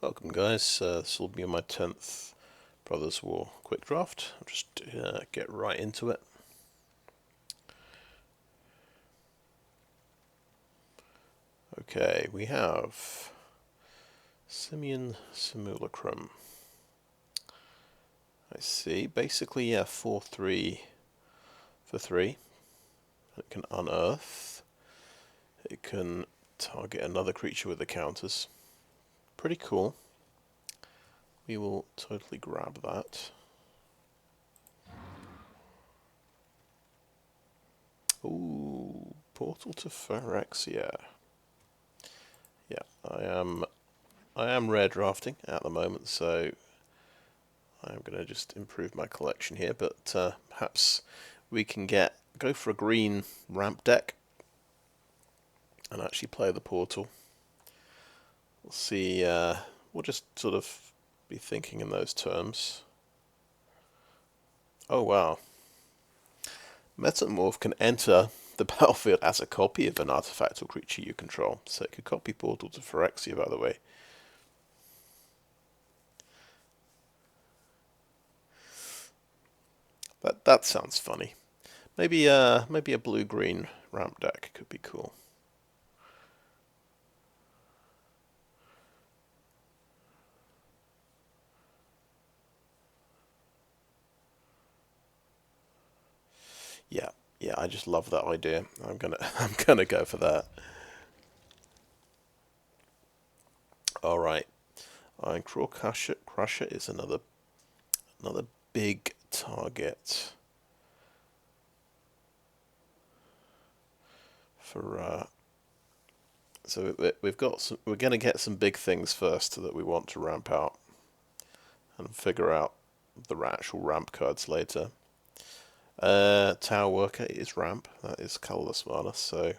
Welcome guys, this will be my 10th Brothers War quick draft. I'll just get right into it. Okay, we have Simian Simulacrum. I see, basically 4/3 for 3. It can unearth, it can target another creature with the counters. Pretty cool. We will totally grab that. Ooh, Portal to Phyrexia. Yeah, I am rare drafting at the moment, so I'm going to just improve my collection here, but perhaps we can go for a green ramp deck and actually play the portal. We'll see, we'll just sort of be thinking in those terms. Oh wow. Metamorph can enter the battlefield as a copy of an artifact or creature you control. So it could copy Portal to Phyrexia, by the way. That sounds funny. Maybe a blue-green ramp deck could be cool. Yeah, I just love that idea. I'm gonna go for that. All right, Iron-Craw Crusher is another big target for. So we've got some. We're gonna get some big things first that we want to ramp out, and figure out the actual ramp cards later. Tower Worker is ramp. That is colorless mana, so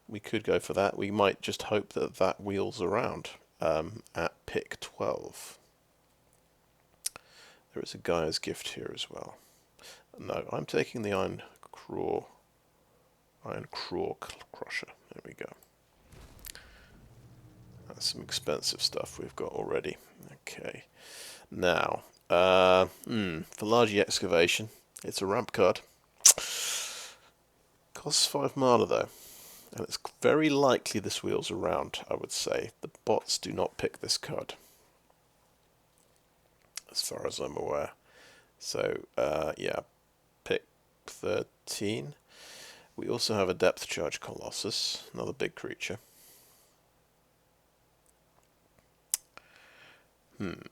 we could go for that. We might just hope that that wheels around at pick 12. There is a Gaia's Gift here as well. No, I'm taking the Iron-Craw Crusher. There we go. That's some expensive stuff we've got already. Okay. Now, Fallaji Excavation. It's a ramp card. Costs 5 mana though. And it's very likely this wheels around, I would say. The bots do not pick this card, as far as I'm aware. So, yeah, pick 13. We also have a Depth Charge Colossus, another big creature. Third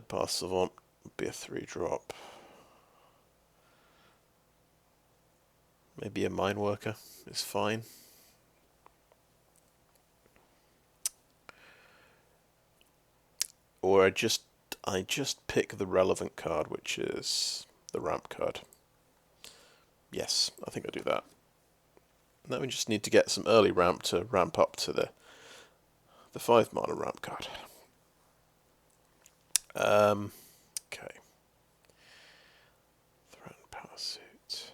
Pass Savant would be a 3-drop. Maybe a Mine Worker is fine. Or I just pick the relevant card, which is the ramp card. Yes, I think I'll do that. Now we just need to get some early ramp to ramp up to the 5 mana ramp card. Okay. Threatened Power Suit.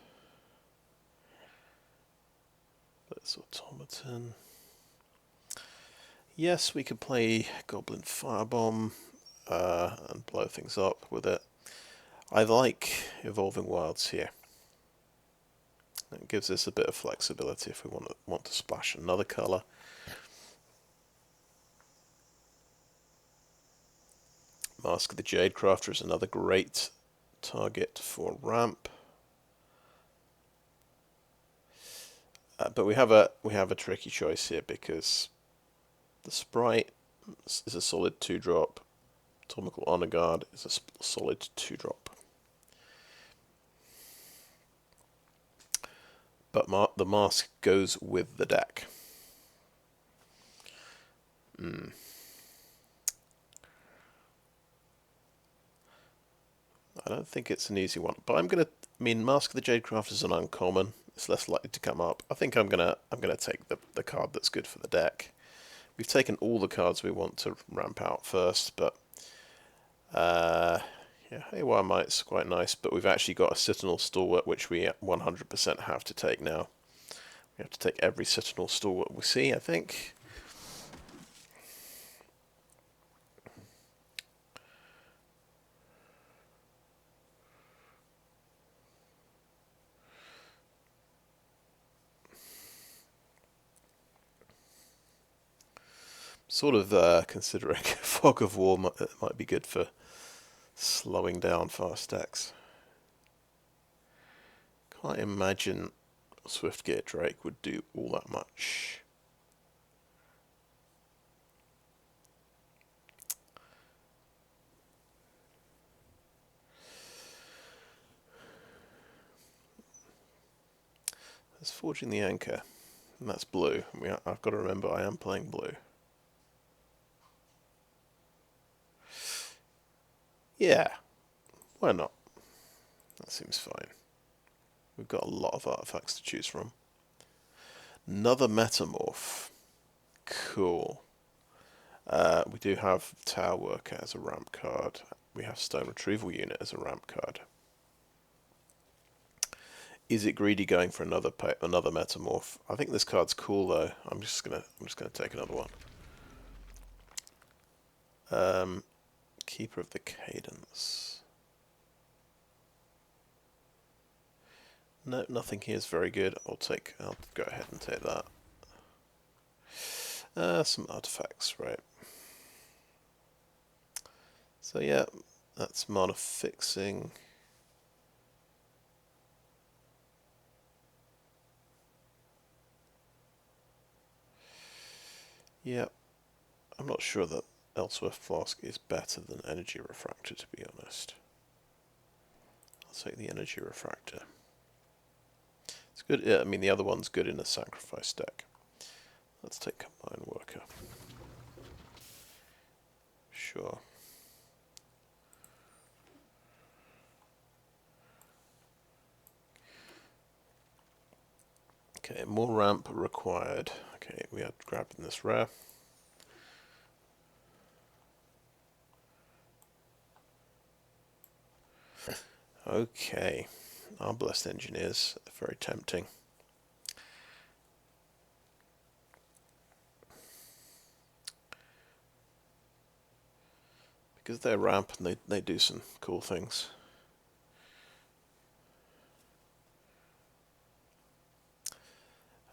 Blitz Automaton. Yes, we could play Goblin Firebomb and blow things up with it. I like Evolving Wilds here. It gives us a bit of flexibility if we want to splash another colour. Mask of the Jadecrafter is another great target for ramp. But we have a tricky choice here because the Sprite is a solid 2-drop. Tomakul Honor Guard is a solid 2-drop. But the mask goes with the deck. I don't think it's an easy one, but Mask of the Jadecrafter is an uncommon. It's less likely to come up. I think I'm gonna take the card that's good for the deck. We've taken all the cards we want to ramp out first, but yeah, AY Might's quite nice, but we've actually got a Citanul Stalwart, which we 100% have to take now. We have to take every Citanul Stalwart we see, I think. Sort of considering Fog of War might be good for slowing down fast decks. Can't imagine Swiftgear Drake would do all that much. There's Forging the Anchor, and that's blue. I've got to remember I am playing blue. Yeah, why not? That seems fine. We've got a lot of artifacts to choose from. Another Metamorph. Cool. We do have Tower Worker as a ramp card. We have Stone Retrieval Unit as a ramp card. Is it greedy going for another Metamorph? I think this card's cool though. I'm just gonna take another one. Keeper of the Cadence. No, nothing here is very good. I'll go ahead and take that. Some artifacts, right. So yeah, that's mana fixing. Yeah, I'm not sure that Elsewhere Flask is better than Energy Refractor, to be honest. I'll take the Energy Refractor. It's good. Yeah, I mean the other one's good in a sacrifice deck. Let's take Combine Worker. Sure. Okay, more ramp required. Okay, we are grabbing this rare. Okay, Arbalest Engineers, very tempting. Because they're ramp and they do some cool things.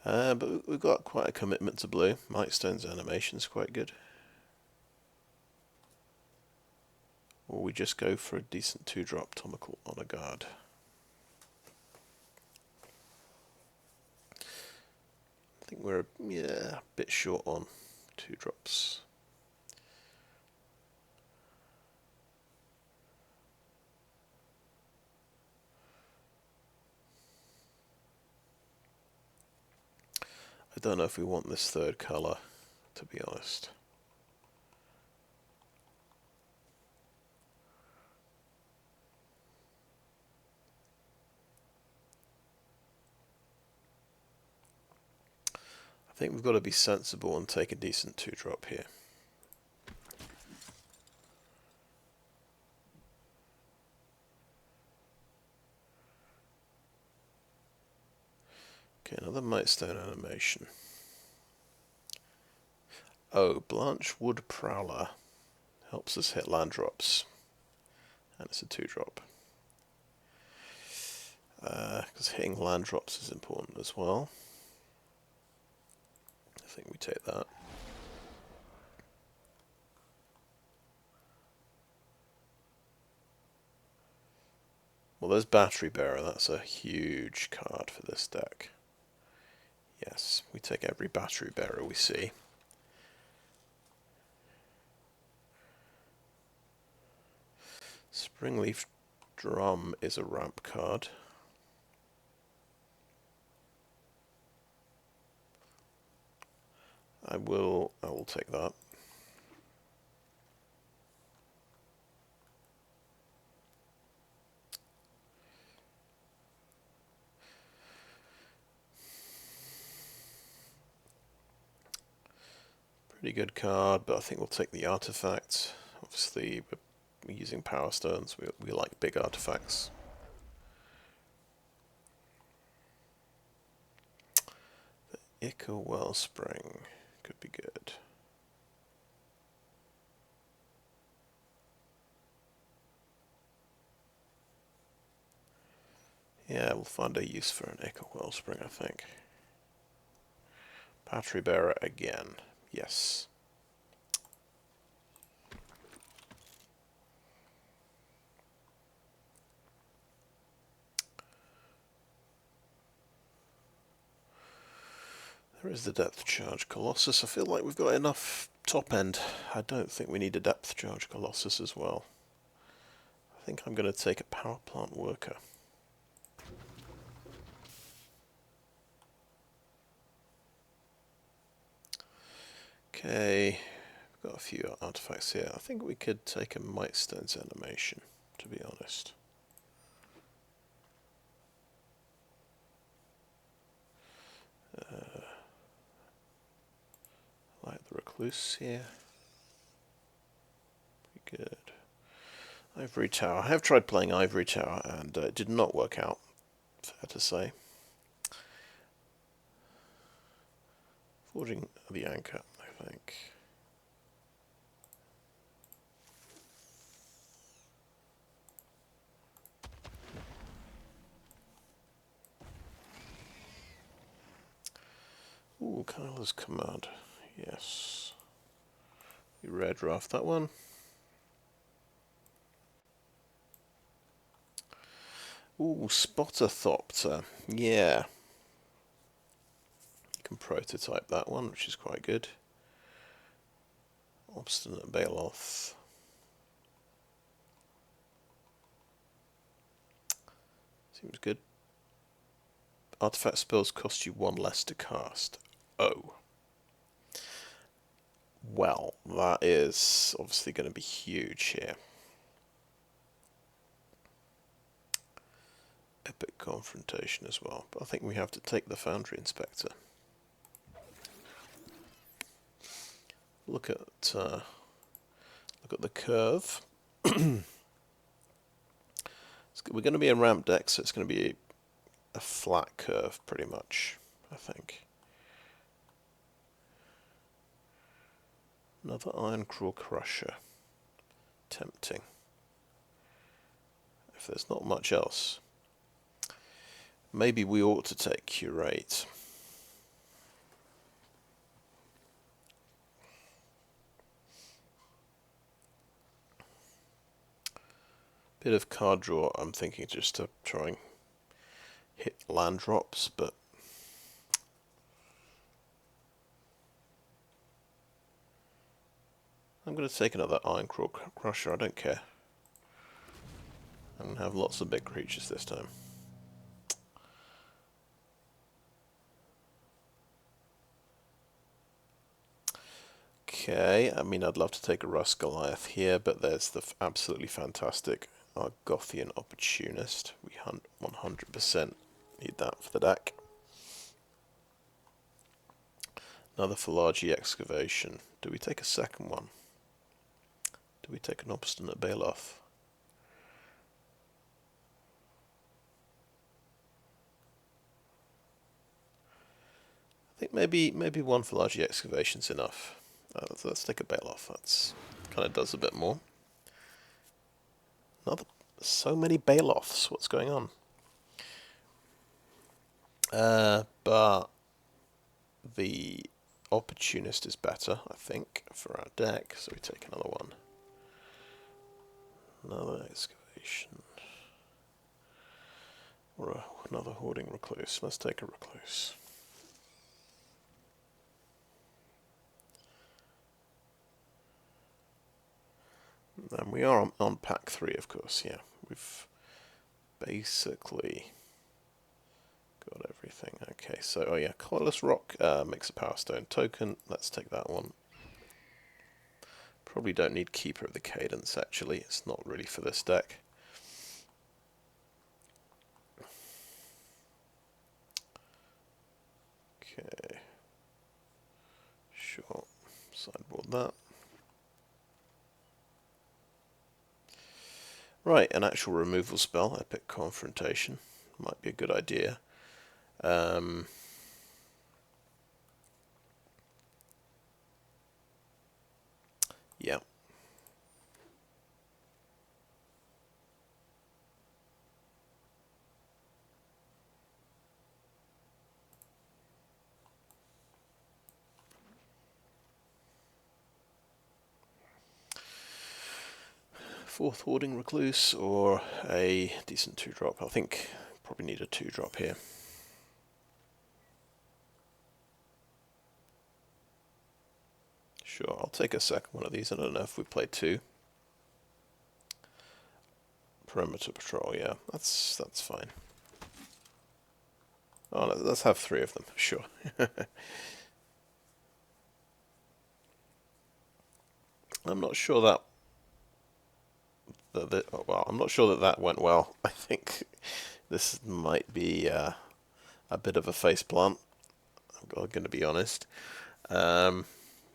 But we've got quite a commitment to blue. Mightstone's animation's quite good. Or we just go for a decent 2-drop Tomakul Honor Guard. I think we're a bit short on 2-drops. I don't know if we want this third colour, to be honest. I think we've got to be sensible and take a decent 2-drop here. Okay, another Mightstone animation. Oh, Blanchwood Prowler helps us hit land drops. And it's a 2-drop. Because hitting land drops is important as well. I think we take that. Well, there's Battery Bearer. That's a huge card for this deck. Yes, we take every Battery Bearer we see. Springleaf Drum is a ramp card. I will take that. Pretty good card, but I think we'll take the artifact. Obviously, we're using Power Stones. We like big artifacts. The Ichor Wellspring could be good. Yeah, we'll find a use for an Ichor Wellspring, I think. Battery Bearer again. Yes. There is the depth charge Colossus. I feel like we've got enough top end. I don't think we need a depth charge Colossus as well. I think I'm going to take a power plant worker. Okay, we've got a few artifacts here. I think we could take a Might Stone's animation, to be honest. I like the Recluse here. Pretty good. Ivory Tower. I have tried playing Ivory Tower and it did not work out, fair to say. Forging the Anchor, I think. Ooh, Kyler's Command. Yes. You red draft that one. Ooh, Spotterthopter. Yeah. You can prototype that one, which is quite good. Obstinate Baloth. Seems good. Artifact spells cost you 1 less to cast. Oh. Well, that is obviously going to be huge here. Epic Confrontation as well, but I think we have to take the Foundry Inspector. Look at the curve. We're going to be a ramp deck, so it's going to be a flat curve pretty much, I think. Another Iron-Craw Crusher. Tempting. If there's not much else. Maybe we ought to take Curate. Bit of card draw, I'm thinking, just to try and hit land drops, but I'm going to take another Iron-Craw Crusher, I don't care. I'm going to have lots of big creatures this time. Okay, I mean, I'd love to take a Rust Goliath here, but there's the absolutely fantastic Argothian Opportunist. We 100% need that for the deck. Another Fallaji Excavation. Do we take a second one? Do we take an Obstinate Baloth? I think maybe one Fallaji Excavation's enough. Let's take a Baloth. That's kind of does a bit more. So many Baloths. What's going on? But the Opportunist is better, I think, for our deck. So we take another one. Another Excavation. Or another Hoarding Recluse. Let's take a Recluse. And we are on pack 3, of course, yeah. We've basically got everything. Okay, so, oh yeah, Colorless Rock makes a Power Stone token. Let's take that one. Probably don't need Keeper of the Cadence, actually. It's not really for this deck. Okay. Sure. Sideboard that. Right, an actual removal spell, Epic Confrontation. Might be a good idea. Yeah. Fourth Hoarding Recluse or a decent 2-drop. I think probably need a 2-drop here. Sure, I'll take a second one of these. I don't know if we play 2. Perimeter patrol, yeah, that's fine. Oh, let's have 3 of them, sure. I'm not sure that well, I'm not sure that went well. I think this might be a bit of a faceplant. I'm going to be honest.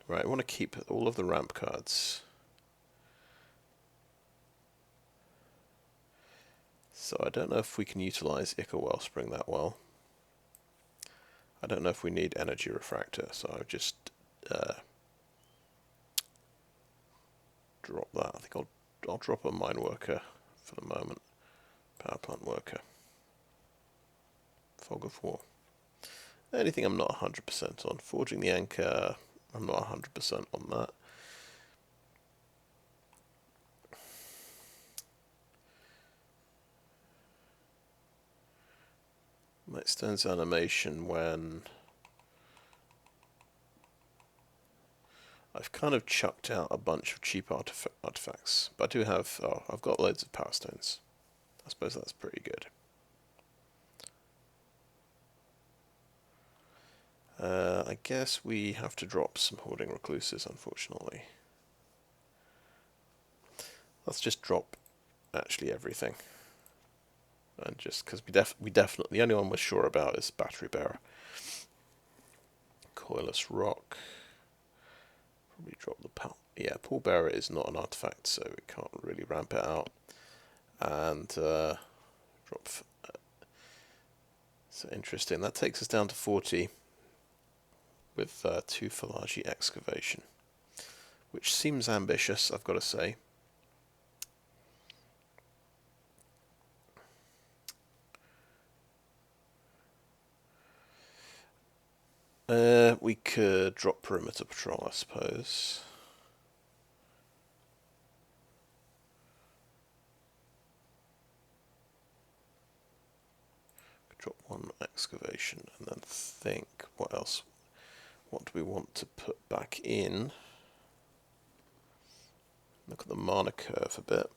Right, I want to keep all of the ramp cards. So I don't know if we can utilize Ichor Wellspring that well. I don't know if we need Energy Refractor, so I'll just drop that. I think I'll drop a Mine Worker for the moment. Power Plant Worker. Fog of War. Anything I'm not 100% on. Forging the Anchor, I'm not 100% on that. Mightstone's animation when I've kind of chucked out a bunch of cheap artifacts, but I do have, I've got loads of Power Stones. I suppose that's pretty good. I guess we have to drop some Hoarding Recluses, unfortunately. Let's just drop actually everything. And just because we definitely, the only one we're sure about is Battery Bearer. Coilless Rock. Probably drop the Pall Bearer is not an artifact, so we can't really ramp it out. And drop. So interesting. That takes us down to 40 with 2 Fallaji Excavation, which seems ambitious, I've got to say. We could drop Perimeter Patrol, I suppose. Drop 1 Excavation and then think what else. What do we want to put back in? Look at the mana curve a bit.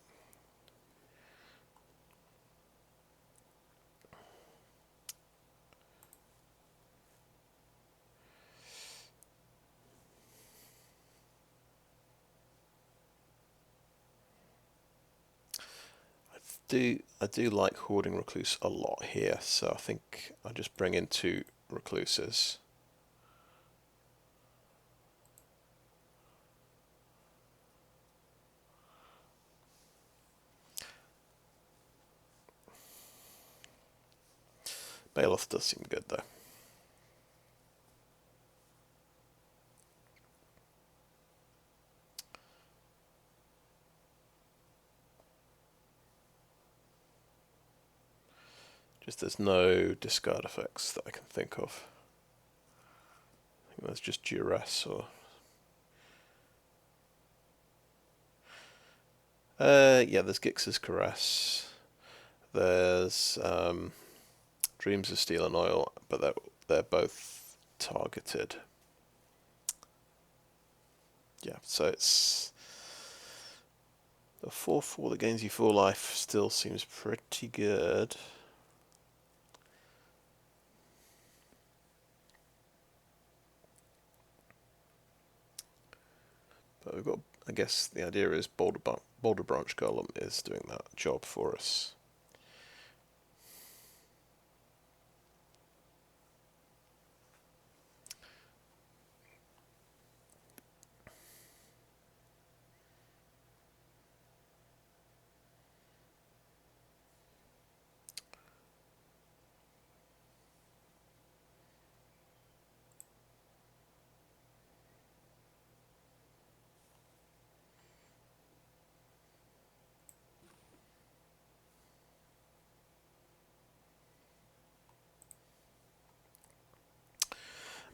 I do like Hoarding Recluse a lot here, so I think I'll just bring in 2 Recluses. Bailiff does seem good though. Just there's no discard effects that I can think of. I think that's just duress or... yeah, there's Gix's Caress. There's Dreams of Steel and Oil, but they're both targeted. Yeah, so it's... The 4/4 that gains you 4 life still seems pretty good. But we've got, I guess the idea is Boulderbranch Golem is doing that job for us.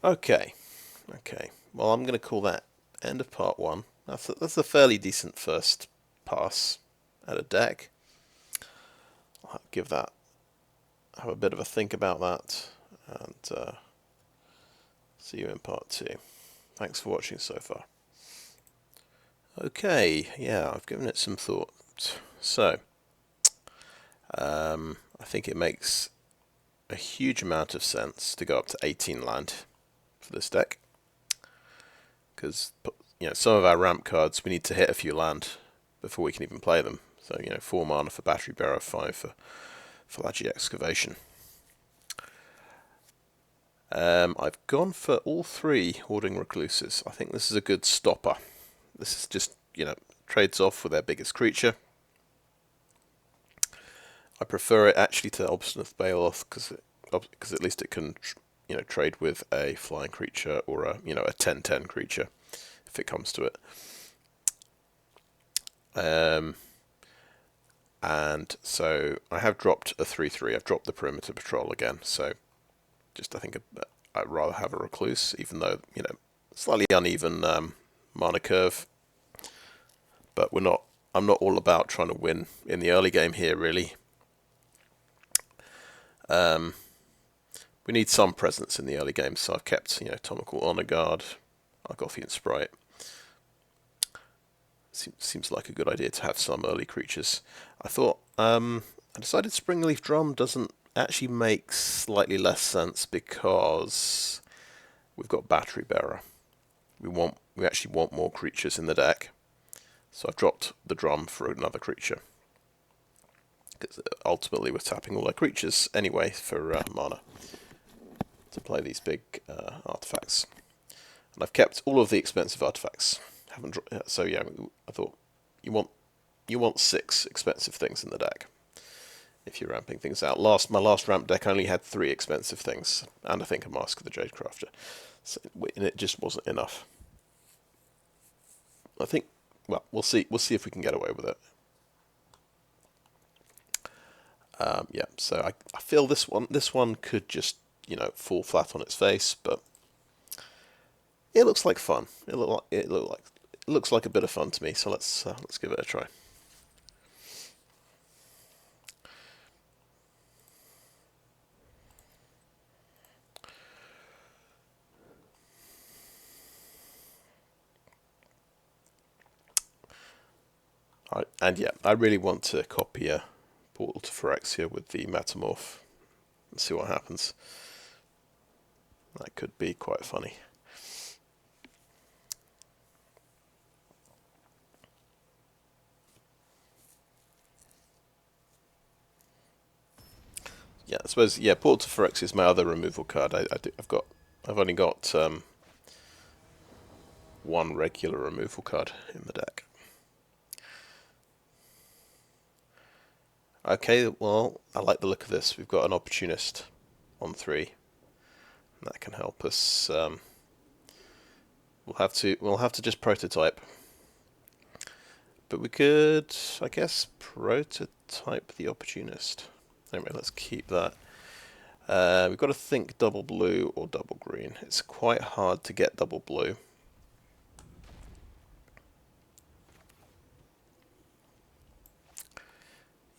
Okay. Well, I'm going to call that end of part 1. That's a fairly decent first pass at a deck. I'll have a bit of a think about that, and see you in part 2. Thanks for watching so far. Okay, yeah, I've given it some thought. So, I think it makes a huge amount of sense to go up to 18 land for this deck. Because, some of our ramp cards, we need to hit a few land before we can even play them. So, 4 mana for Battery Bearer, 5 for Fallaji Excavation. I've gone for all 3 Hoarding Recluses. I think this is a good stopper. This is just, trades off with their biggest creature. I prefer it actually to Obstinate Baloth because at least it can, trade with a flying creature or a 10/10 creature if it comes to it. And so I have dropped a 3/3. I've dropped the Perimeter Patrol again. So I think I'd rather have a Recluse, even though slightly uneven mana curve. But I'm not all about trying to win in the early game here, really. We need some presence in the early game, so I've kept Tomakul Honor Guard, Argothian Sprite. Seems like a good idea to have some early creatures. I thought I decided Springleaf Drum doesn't actually make slightly less sense because we've got Battery Bearer. We actually want more creatures in the deck, so I've dropped the drum for another creature. Because ultimately we're tapping all our creatures anyway for mana to play these big artifacts. And I've kept all of the expensive artifacts. So yeah, I thought you want 6 expensive things in the deck if you're ramping things out. My last ramp deck only had 3 expensive things, and I think a Mask of the Jadecrafter, and it just wasn't enough. I think, well, we'll see if we can get away with it. Yeah, so I feel this one could just fall flat on its face, but it looks like fun. It looks like a bit of fun to me. So let's give it a try. And yeah, I really want to copy a Portal to Phyrexia with the Metamorph and see what happens. That could be quite funny. Yeah, I suppose Portal to Phyrexia is my other removal card. I've only got 1 regular removal card in the deck. Okay, well, I like the look of this. We've got an Opportunist on 3. And that can help us. We'll have to just prototype. But we could, I guess, prototype the Opportunist. Anyway, let's keep that. We've got to think double blue or double green. It's quite hard to get double blue.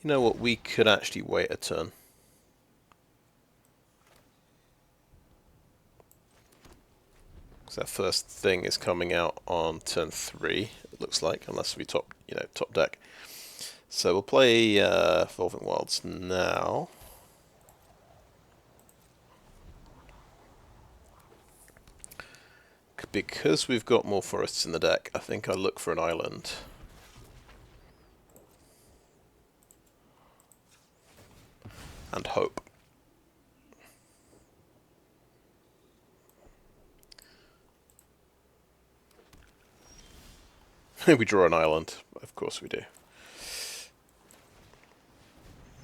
You know what, we could actually wait a turn. Because our first thing is coming out on turn 3, it looks like, unless we top deck. So we'll play Evolving Wilds now. Because we've got more forests in the deck, I think I'll look for an island. And hope. We draw an island. Of course we do.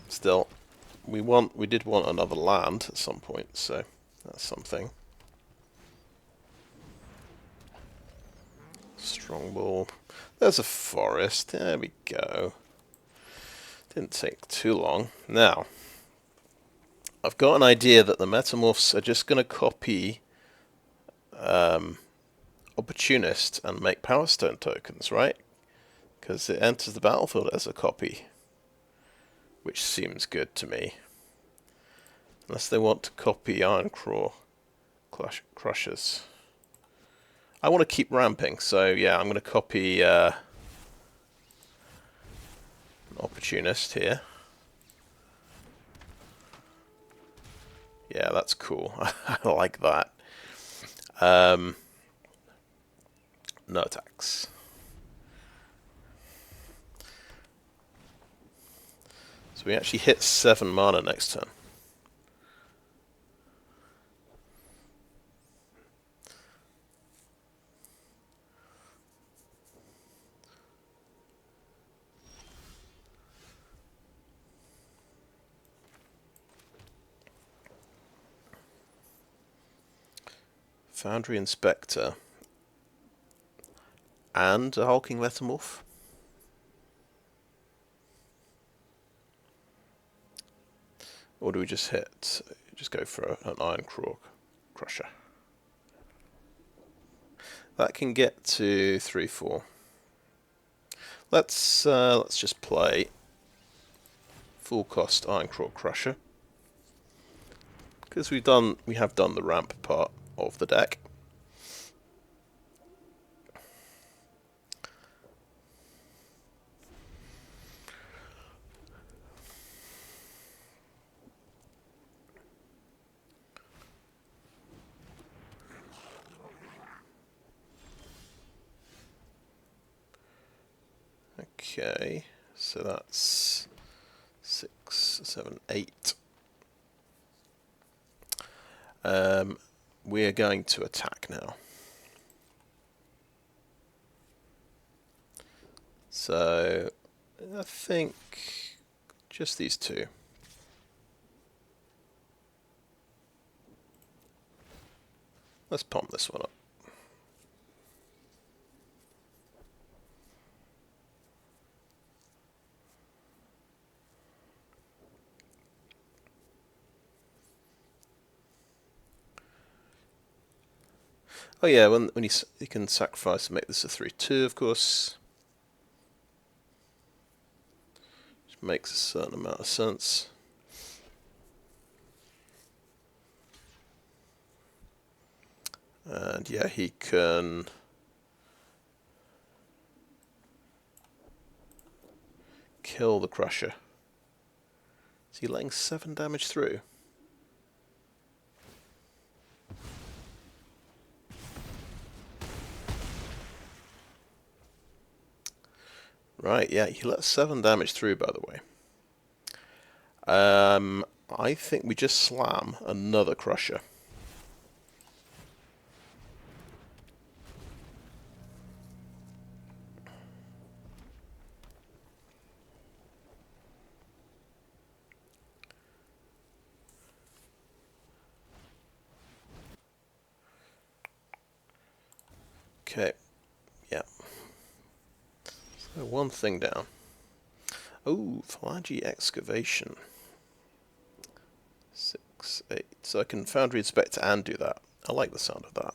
Still, we did want another land at some point, so that's something. Strongball. There's a forest. There we go. Didn't take too long. Now, I've got an idea that the Metamorphs are just going to copy Opportunist and make Power Stone tokens, right? Because it enters the battlefield as a copy, which seems good to me. Unless they want to copy Iron-Craw Crushers. I want to keep ramping, so yeah, I'm going to copy an Opportunist here. Yeah, that's cool. I like that. No attacks. So we actually hit 7 mana next turn. Foundry Inspector. And a Hulking Metamorph. Or do we just hit? Just go for an Iron-Craw Crusher. That can get to 3/4. Let's just play full cost Iron-Craw Crusher, because we have done the ramp part of the deck. Okay, so that's 6, 7, 8. We are going to attack now. So I think just these two. Let's pump this one up. Oh yeah, when you can sacrifice and make this a 3/2, of course. Which makes a certain amount of sense. And yeah, he can kill the Crusher. Is he letting 7 damage through? Right, yeah, he let 7 damage through, by the way. I think we just slam another Crusher. Okay, yeah. So one thing down. Oh, Fallaji Excavation. 6, 8. So I can Foundry Inspector and do that. I like the sound of that.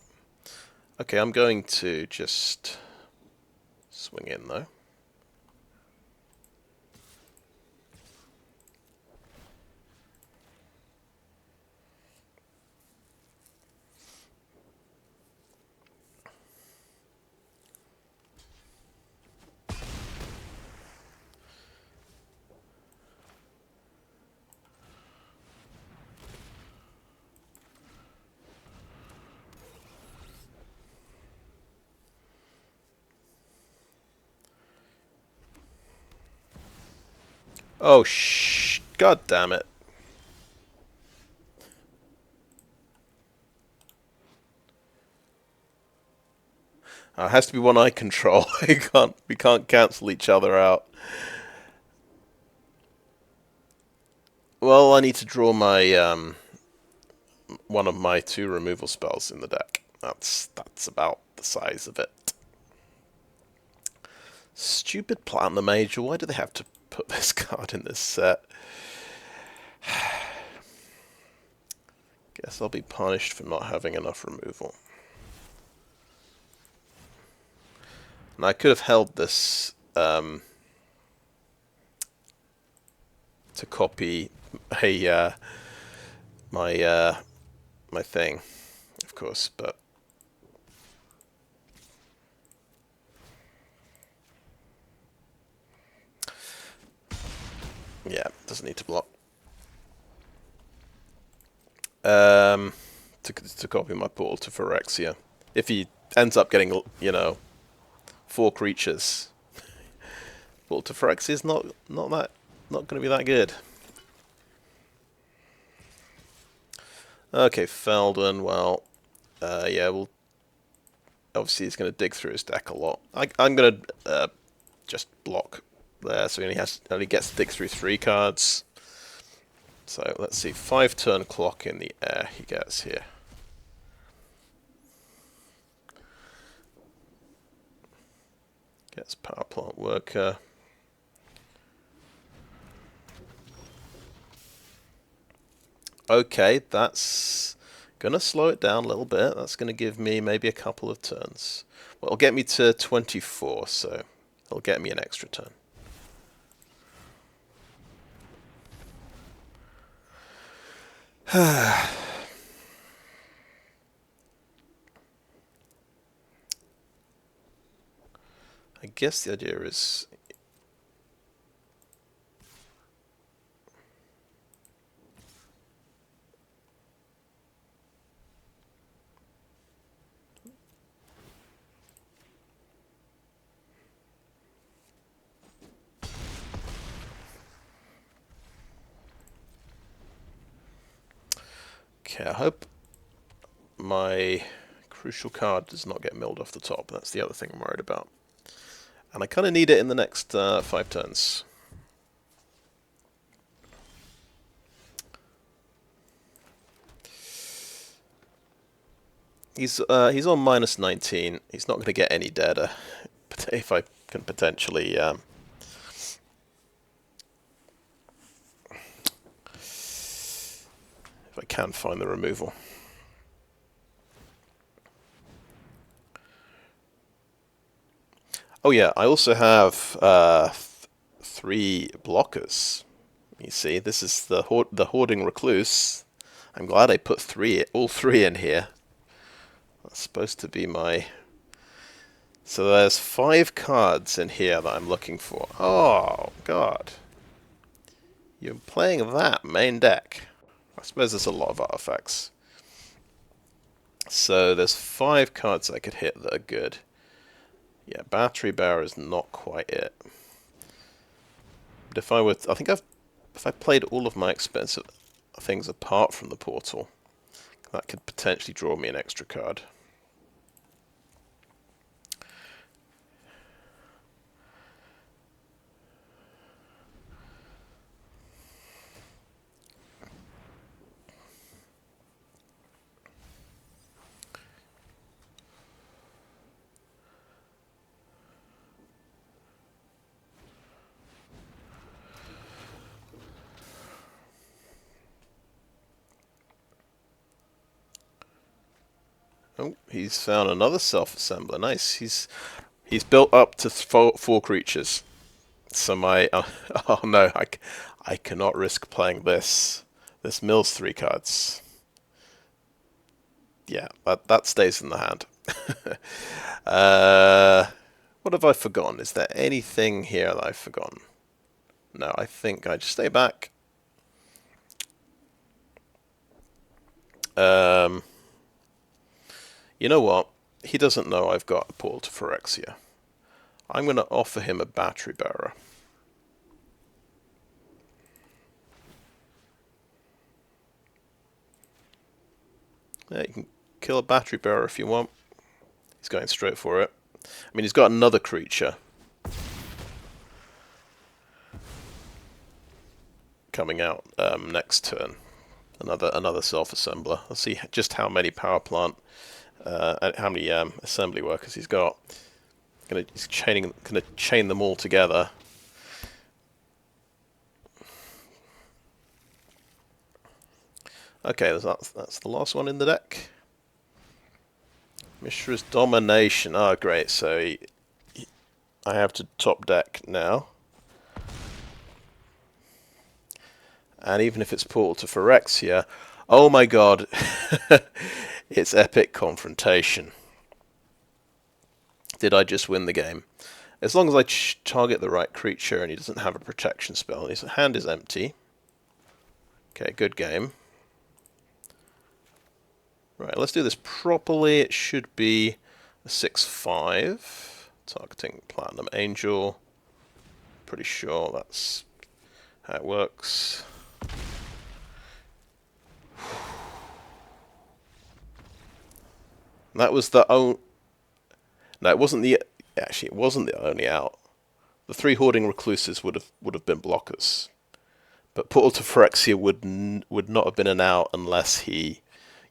Okay, I'm going to just swing in though. Oh, God damn it. It has to be one I control. We can't cancel each other out. Well, I need to draw my one of my 2 removal spells in the deck. That's about the size of it. Stupid Platinum Mage. Why do they have to put this card in this set? Guess I'll be punished for not having enough removal. And I could have held this to copy my thing, of course, but doesn't need to block. To copy my portal to Phyrexia. If he ends up getting, you know, 4 creatures, portal to Phyrexia is not going to be that good. Okay, Feldon. Well, yeah. Well, obviously he's going to dig through his deck a lot. I'm going to just block there, so he only gets to dig through 3 cards. So let's see, 5-turn clock in the air he gets here. Gets Power Plant Worker. Okay, that's going to slow it down a little bit. That's going to give me maybe a couple of turns. Well, it'll get me to 24, so it'll get me an extra turn. I guess the idea is... Okay, I hope my crucial card does not get milled off the top. That's the other thing I'm worried about. And I kind of need it in the next 5 turns. He's on minus 19. He's not going to get any deader. But if I can potentially... if I can find the removal. Oh yeah, I also have 3 blockers. You see, this is the Hoarding Recluse. I'm glad I put all three in here. That's supposed to be my... So there's 5 cards in here that I'm looking for. Oh, God. You're playing that main deck. I suppose there's a lot of artifacts. So there's 5 cards I could hit that are good. Yeah, Battery Bearer is not quite it. But if I would... I think if I played all of my expensive things apart from the portal, that could potentially draw me an extra card. Oh, he's found another self-assembler. Nice. He's built up to 4 creatures. So my oh no, I cannot risk playing this. This mills 3 cards. Yeah, that stays in the hand. What have I forgotten? Is there anything here that I've forgotten? No, I think I just stay back. You know what? He doesn't know I've got a portal to Phyrexia. I'm going to offer him a Battery Bearer. Yeah, you can kill a Battery Bearer if you want. He's going straight for it. I mean, he's got another creature coming out next turn. Another self-assembler. Let's see just how many power plant, how many assembly workers he's got. He's gonna chain them all together. Okay, that's the last one in the deck. Mishra's Domination. Oh, great. So I have to top deck now. And even if it's portal to Phyrexia, oh my god, it's Epic Confrontation. Did I just win the game? As long as I target the right creature and he doesn't have a protection spell, his hand is empty. Okay, good game. Right, let's do this properly. It should be a 6/5. Targeting Platinum Angel. Pretty sure that's how it works. That was the only... No, it wasn't the... Actually, it wasn't the only out. The 3 Hoarding Recluses would have been blockers. But Portal to Phyrexia would not have been an out unless he,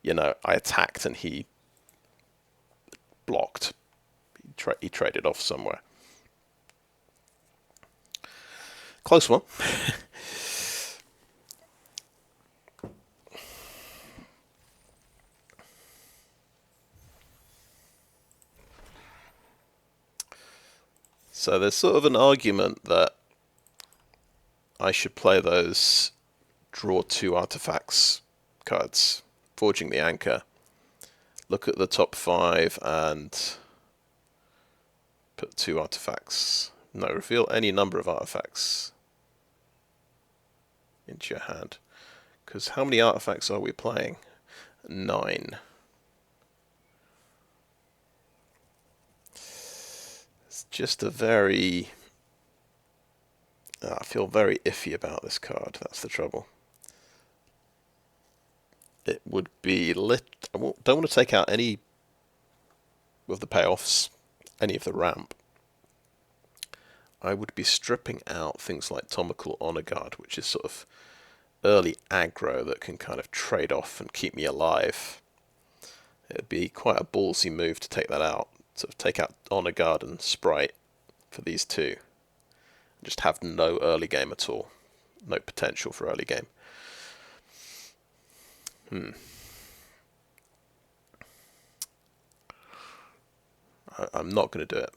you know, I attacked and he blocked. He traded off somewhere. Close one. So there's sort of an argument that I should play those draw 2 artifacts cards, Forging the Anchor. Look at the top 5 and put 2 artifacts. No, reveal any number of artifacts into your hand. Because how many artifacts are we playing? 9. It's just a very... I feel very iffy about this card, that's the trouble. It would be lit... I don't want to take out any of the payoffs, any of the ramp. I would be stripping out things like Tomakul Honor Guard, which is sort of early aggro that can kind of trade off and keep me alive. It'd be quite a ballsy move to take that out. Sort of take out Honor Guard and Sprite for these 2. Just have no early game at all. No potential for early game. I'm not going to do it.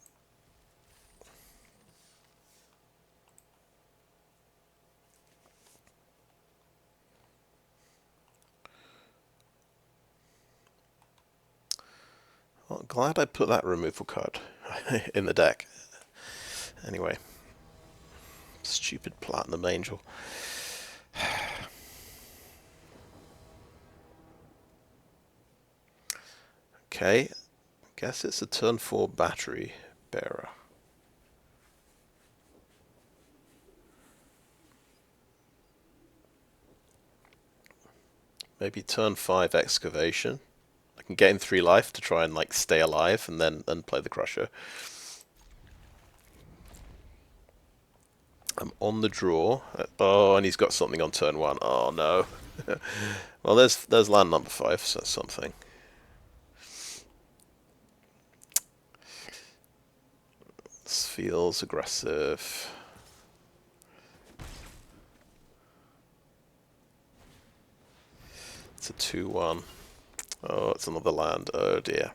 Well, glad I put that removal card in the deck. Anyway. Stupid Platinum Angel. Okay. Guess it's a turn 4 Battery Bearer. Maybe turn 5 Excavation. I can gain 3 life to try and like stay alive and then play the Crusher. I'm on the draw. Oh, and he's got something on turn 1. Oh no. Well, there's land number 5, so that's something. This feels aggressive. It's a 2/1. Oh, it's another land. Oh dear.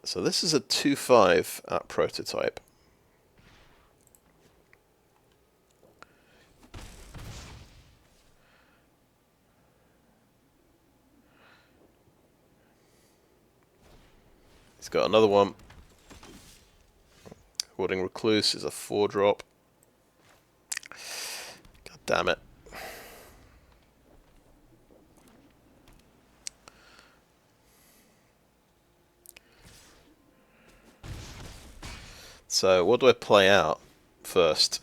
So this is a 2/5 at prototype. He's got another one. Hoarding Recluse is a 4-drop. God damn it. So what do I play out first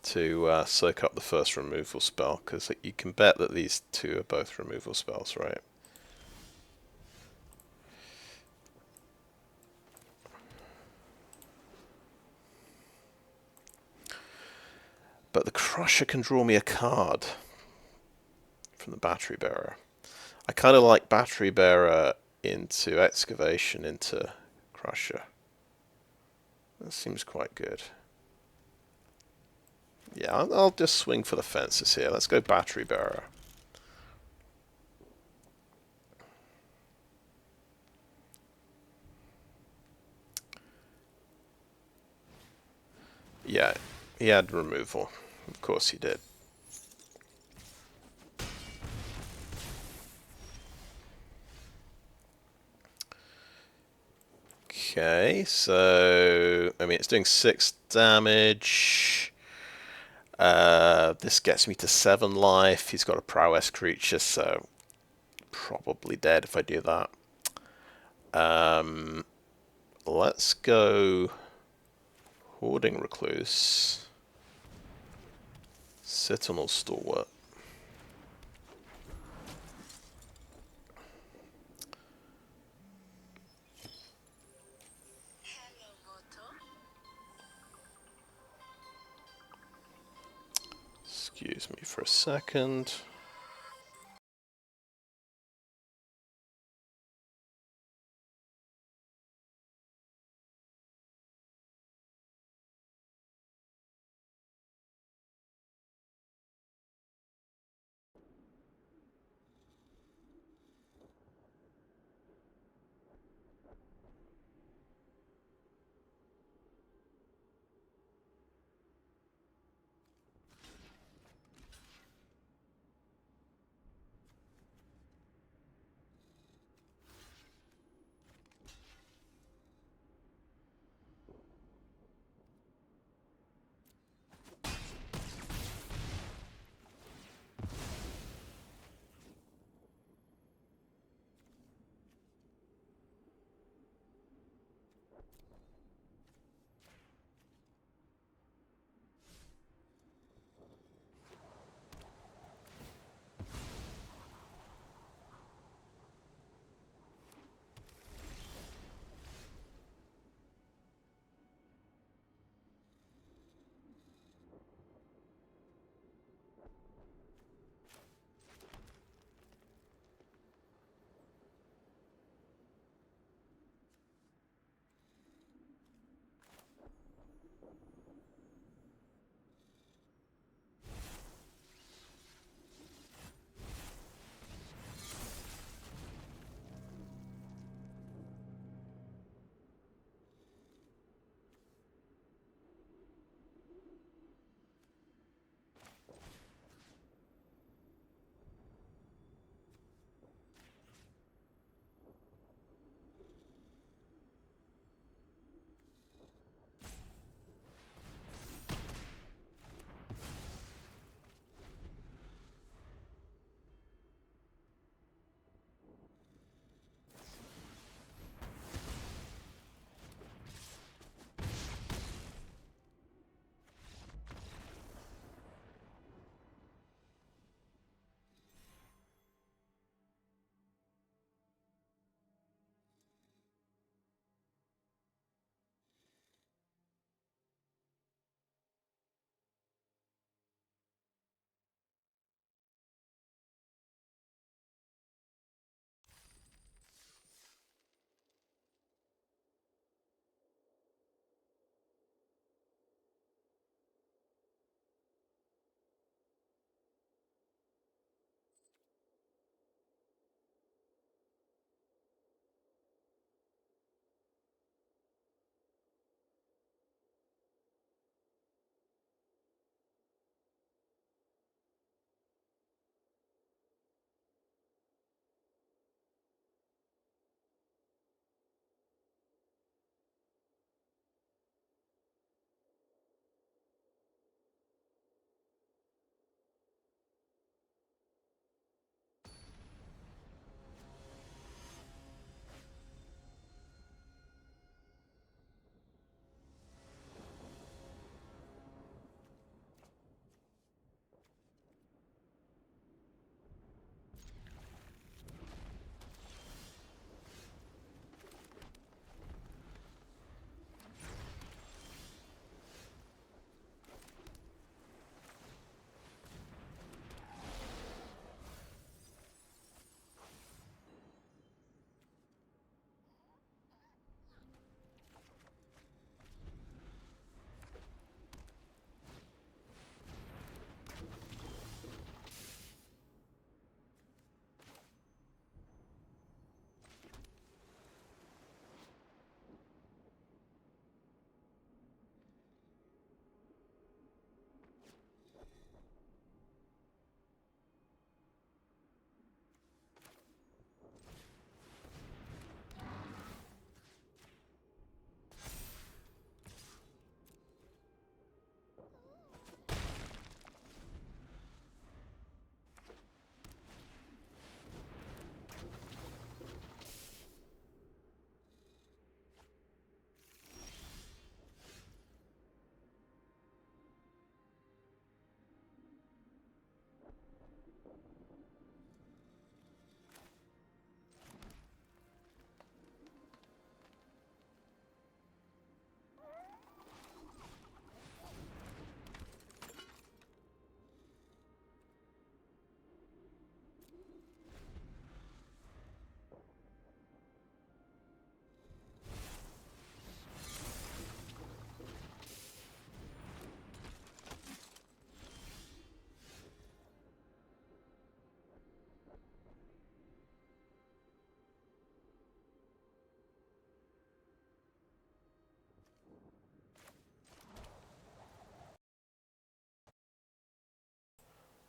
to soak up the first removal spell? Because you can bet that these 2 are both removal spells, right? But the Crusher can draw me a card from the Battery Bearer. I kind of like Battery Bearer into Excavation into Crusher. That seems quite good. Yeah, I'll just swing for the fences here. Let's go Battery Bearer. Yeah, he had removal. Of course he did. Okay, so I mean it's doing 6 damage. This gets me to 7 life. He's got a prowess creature, so probably dead if I do that. Let's go Hoarding Recluse. Citanul Stalwart. Excuse me for a second.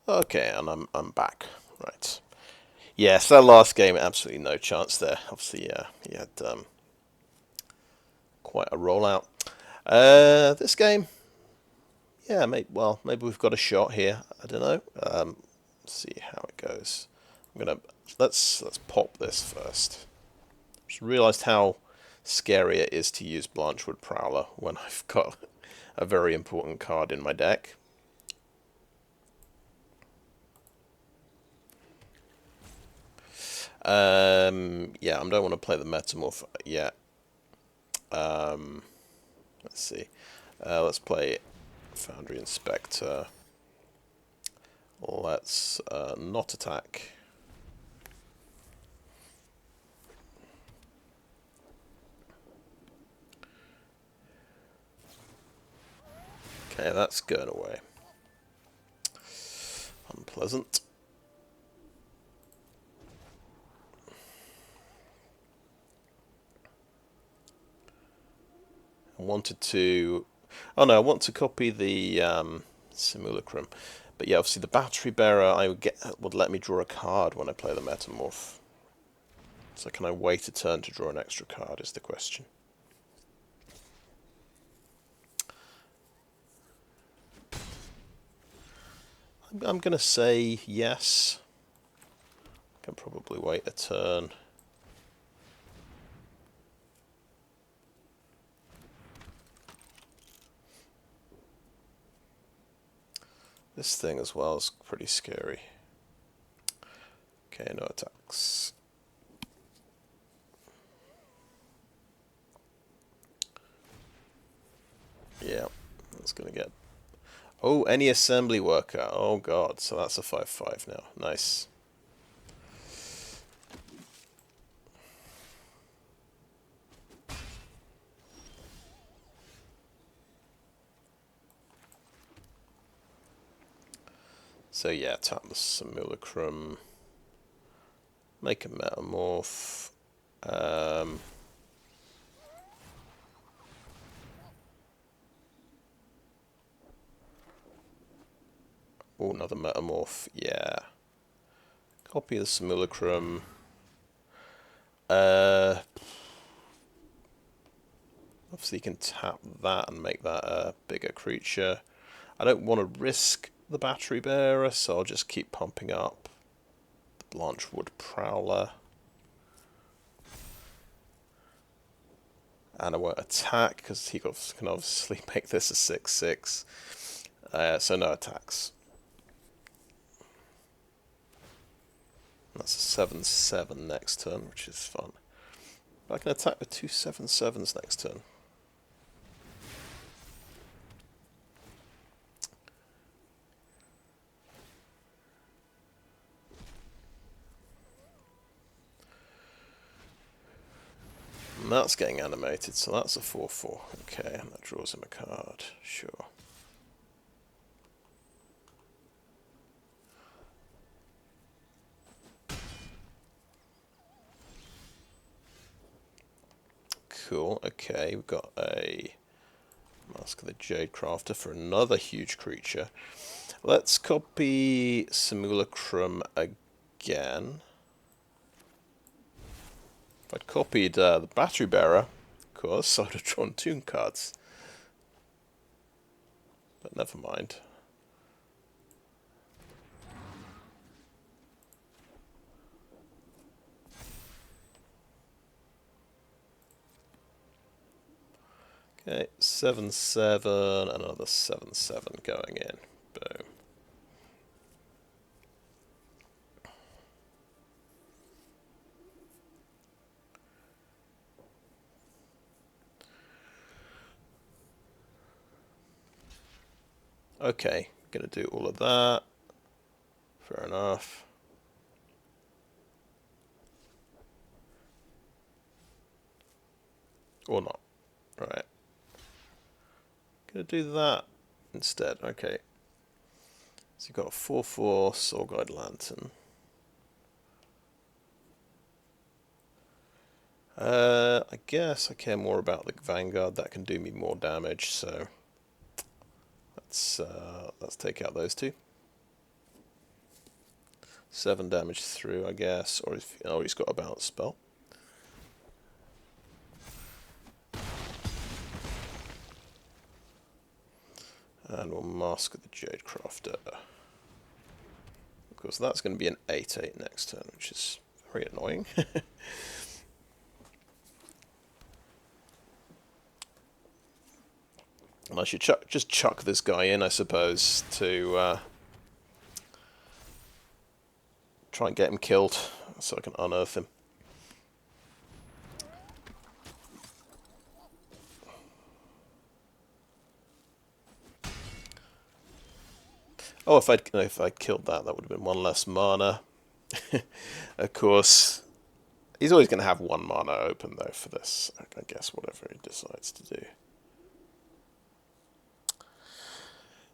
Okay, and I'm back. Right. Yes, that last game, absolutely no chance there. Obviously, he had quite a rollout. This game, yeah, maybe we've got a shot here. I don't know. Let's see how it goes. Let's pop this first. Just realised how scary it is to use Blanchwood Prowler when I've got a very important card in my deck. Yeah, I don't want to play the Metamorph yet. Let's see. Let's play Foundry Inspector. Let's not attack. Okay, that's going away. Unpleasant. I wanted to... Oh no, I want to copy the Simulacrum. But yeah, obviously the Battery Bearer would let me draw a card when I play the Metamorph. So can I wait a turn to draw an extra card is the question. I'm going to say yes. I can probably wait a turn. This thing as well is pretty scary. Okay, no attacks. Yeah, that's going to get... Oh, any assembly worker. Oh god, so that's a 5/5 now. Nice. So yeah, tap the Simulacrum. Make a Metamorph. Oh, another Metamorph. Yeah. Copy the Simulacrum. Obviously you can tap that and make that a bigger creature. I don't want to risk the Battery Bearer, so I'll just keep pumping up the Blanchwood Prowler. And I won't attack, because he can obviously make this a 6/6. So no attacks. That's a 7/7 next turn, which is fun. But I can attack with 2 7/7s next turn. And that's getting animated, so that's a 4/4. Okay, and that draws him a card. Sure. Cool. Okay, we've got a Mask of the Jadecrafter for another huge creature. Let's copy Simulacrum again. If I'd copied the Battery Bearer, of course, I'd have drawn 2 cards. But never mind. Okay, 7/7, another 7/7 going in. Boom. Okay, gonna do all of that. Fair enough. Or not. Right. Gonna do that instead. Okay. So you've got a 4/4 Soul Guide Lantern. I guess I care more about the Vanguard. That can do me more damage, so let's take out those 2. 7 damage through, I guess, or if he's got a bounce spell. And we'll Mask of the Jadecrafter. Of course, that's going to be an 8/8 next turn, which is very annoying. And I should just chuck this guy in, I suppose, to try and get him killed, so I can unearth him. Oh, if I'd killed that, that would have been 1 less mana. Of course, he's always going to have 1 mana open though for this. I guess whatever he decides to do.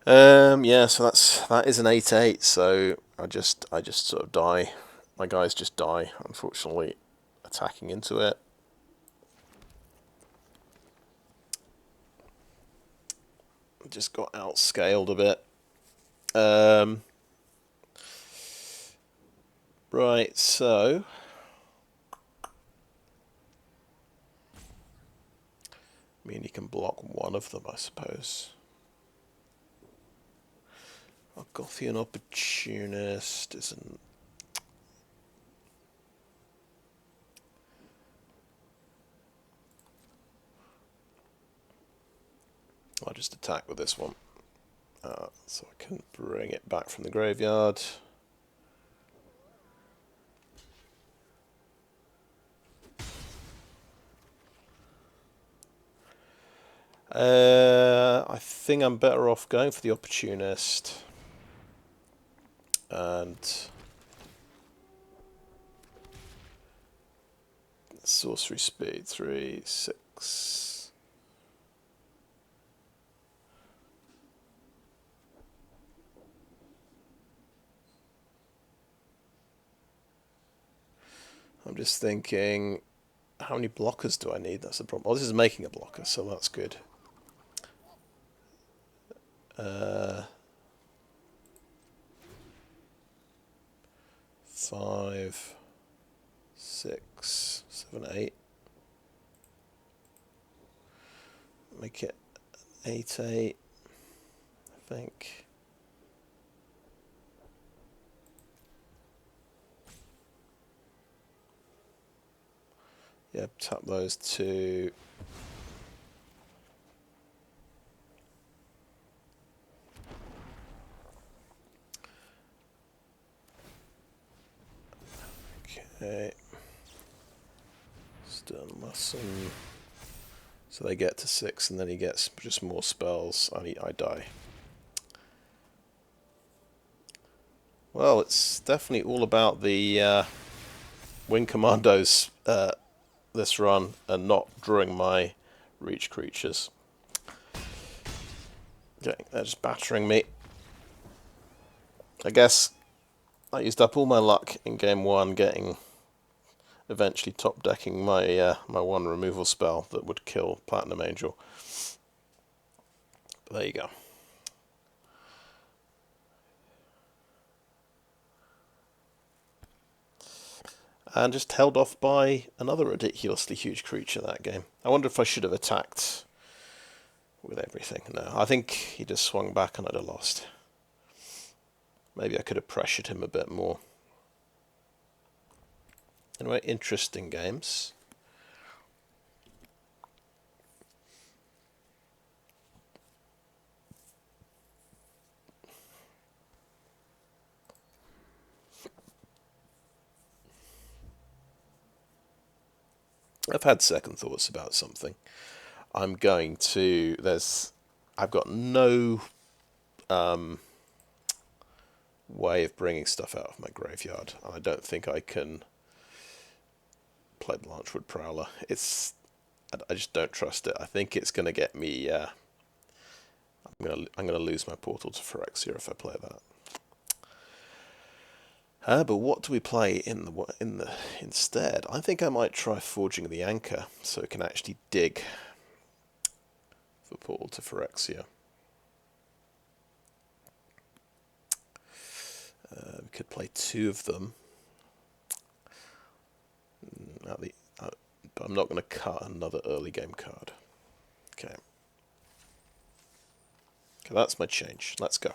Yeah, so that is an 8/8. So I just sort of die. My guys just die, unfortunately, attacking into it. Just got outscaled a bit. Right, so I mean, you can block one of them, I suppose. Argothian Opportunist isn't. I'll just attack with this one, so I can bring it back from the graveyard. I think I'm better off going for the Opportunist. And sorcery speed 3, 6. I'm just thinking, how many blockers do I need? That's the problem. Oh, this is making a blocker, so that's good. 5, 6, 7, 8. Make it 8/8, I think. Yeah, tap those 2. Okay. Stern Lesson. So they get to 6, and then he gets just more spells, and I die. Well, it's definitely all about the Wing Commandos this run, and not drawing my reach creatures. Okay, they're just battering me. I guess I used up all my luck in game 1, eventually top decking my my 1 removal spell that would kill Platinum Angel. But there you go. And just held off by another ridiculously huge creature that game. I wonder if I should have attacked with everything. No, I think he just swung back and I'd have lost. Maybe I could have pressured him a bit more. Anyway, interesting games. I've had second thoughts about something. I've got no way of bringing stuff out of my graveyard. I don't think I can play Blanchwood Prowler. I just don't trust it. I think it's going to get me. I'm gonna lose my portal to Phyrexia if I play that. But what do we play instead? I think I might try Forging the Anchor, so it can actually dig for portal to Phyrexia. We could play two of them. But I'm not going to cut another early game card. Okay. Okay, that's my change. Let's go.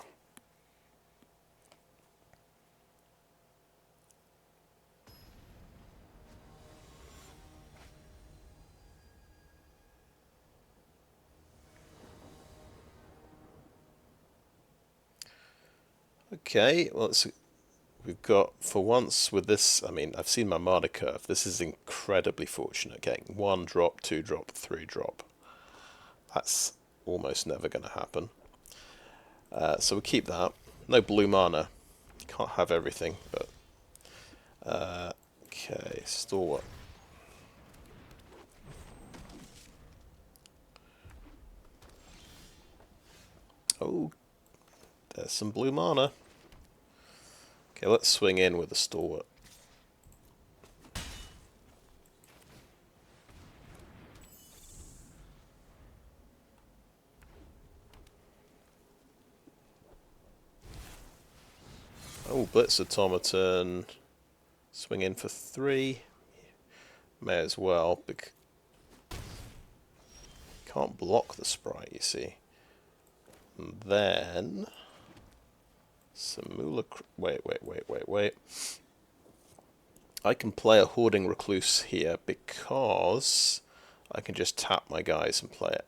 Okay, well, we've got, for once with this, I mean, I've seen my mana curve. This is incredibly fortunate, getting 1 drop, 2 drop, 3 drop. That's almost never going to happen. So we keep that. No blue mana. You can't have everything, but... okay, Stalwart. Oh, there's some blue mana. Okay, let's swing in with the Stalwart. Oh, Blitz Automaton. Swing in for 3. May as well. Can't block the Sprite, you see. And then... Simulacrum. Wait. I can play a Hoarding Recluse here because I can just tap my guys and play it.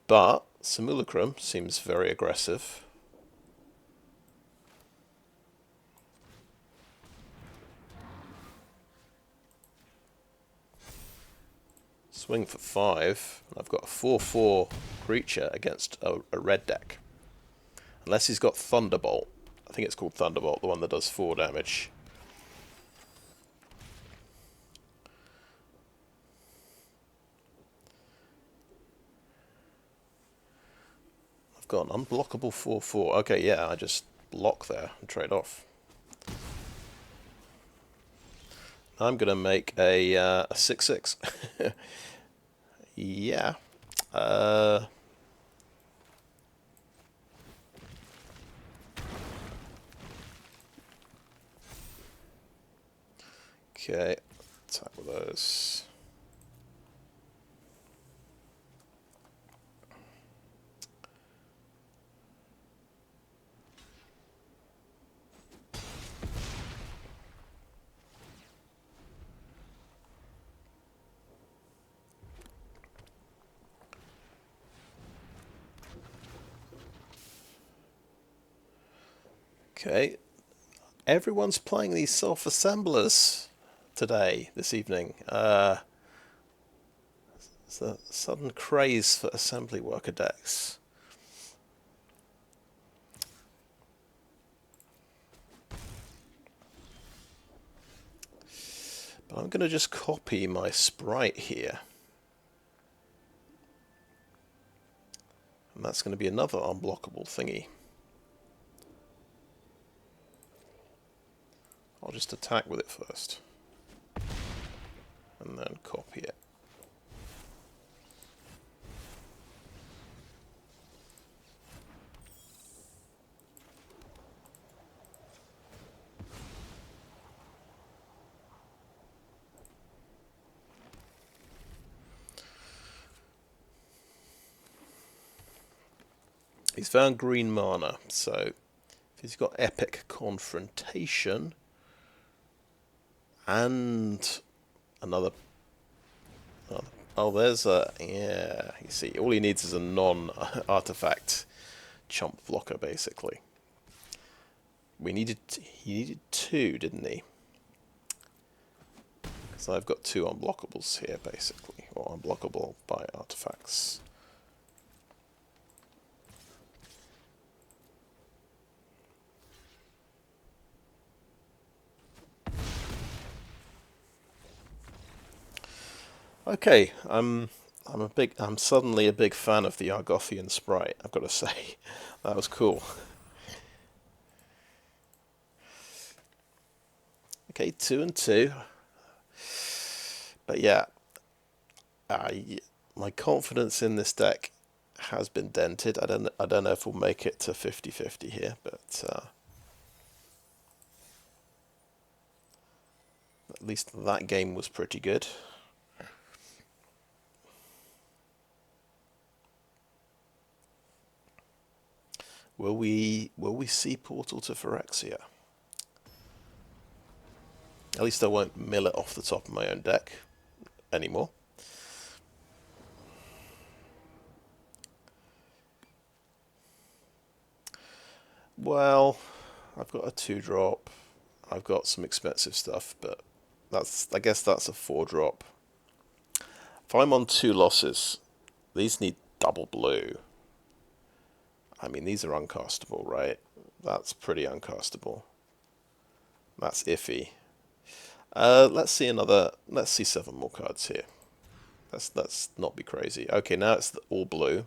But Simulacrum seems very aggressive. Swing for 5. I've got a 4/4 creature against a red deck. Unless he's got Thunderbolt. I think it's called Thunderbolt, the one that does 4 damage. I've got an unblockable 4/4. Okay, yeah, I just block there and trade off. I'm going to make a 6/6. Yeah. Okay, attack with those. Okay, everyone's playing these self-assemblers today, this evening. It's a sudden craze for assembly worker decks. But I'm going to just copy my Sprite here. And that's going to be another unblockable thingy. I'll just attack with it first. And then copy it. He's found green mana, so if he's got Epic Confrontation and another... Oh, there's a... Yeah, you see, all he needs is a non-artifact chump blocker, basically. He needed 2, didn't he? Because I've got 2 unblockables here, basically, or unblockable by artifacts. Okay, I'm suddenly a big fan of the Argothian Sprite, I've got to say. That was cool. Okay, 2 and 2. But yeah, my confidence in this deck has been dented. I don't know if we'll make it to 50-50 here, but at least that game was pretty good. Will we see Portal to Phyrexia? At least I won't mill it off the top of my own deck anymore. Well, I've got a 2-drop. I've got some expensive stuff, but I guess that's a 4-drop. If I'm on 2 losses, these need double blue. I mean, these are uncastable, right? That's pretty uncastable. That's iffy. Let's see 7 more cards here. Let's not be crazy. Okay, now it's the all blue.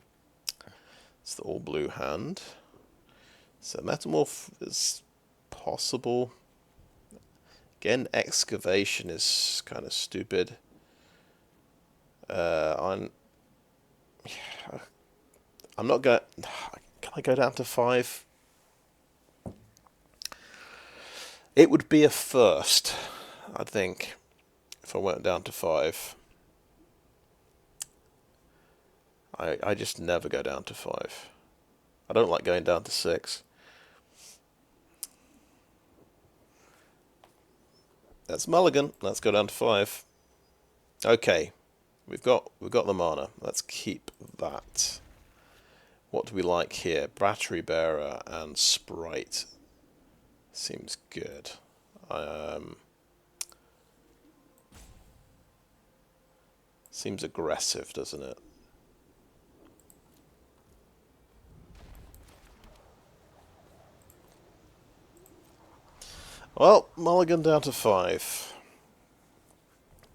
It's the all blue hand. So Metamorph is possible. Again, Excavation is kind of stupid. I'm not going. Can I go down to 5? It would be a first, I think, if I went down to 5. I just never go down to 5. I don't like going down to 6. That's mulligan. Let's go down to 5. Okay, we've got the mana. Let's keep that. What do we like here? Battery Bearer and Sprite. Seems good. Seems aggressive, doesn't it? Well, mulligan down to 5.